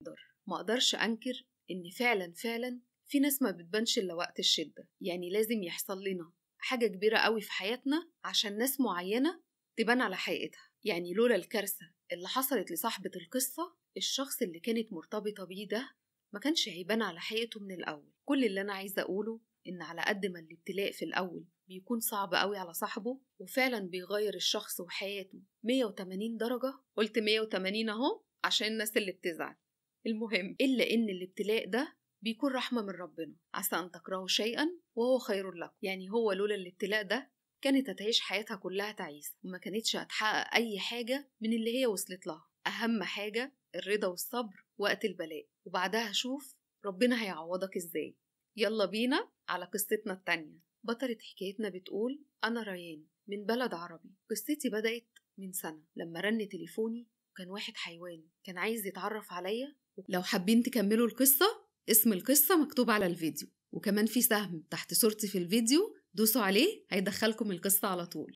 تقدر. ما أقدرش أنكر إن فعلا في ناس ما بتبانش إلا وقت الشدة. يعني لازم يحصل لنا حاجة كبيرة قوي في حياتنا عشان ناس معينة تبان على حقيقتها. يعني لولا الكارثة اللي حصلت لصاحبة القصة، الشخص اللي كانت مرتبطة بيه ده ما كانش هيبان على حقيقته من الأول. كل اللي أنا عايزة أقوله إن على قد ما الابتلاء في الأول بيكون صعب قوي على صاحبه وفعلا بيغير الشخص وحياته 180 درجة، قلت 180 أهو عشان الناس اللي بتزعل، المهم إلا إن الابتلاء ده بيكون رحمة من ربنا. عسى أن تكرهوا شيئا وهو خير لكم. يعني هو لولا الابتلاء ده كانت هتعيش حياتها كلها تعيسة وما كانتش هتحقق أي حاجة من اللي هي وصلت لها. أهم حاجة الرضا والصبر وقت البلاء، وبعدها شوف ربنا هيعوضك إزاي. يلا بينا على قصتنا التانية. بطلة حكايتنا بتقول: أنا ريان من بلد عربي. قصتي بدأت من سنة لما رن تليفوني، كان واحد حيوان كان عايز يتعرف عليا. لو حابين تكملوا القصة، اسم القصة مكتوب على الفيديو، وكمان في سهم تحت صورتي في الفيديو، دوسوا عليه هيدخلكم القصة على طول.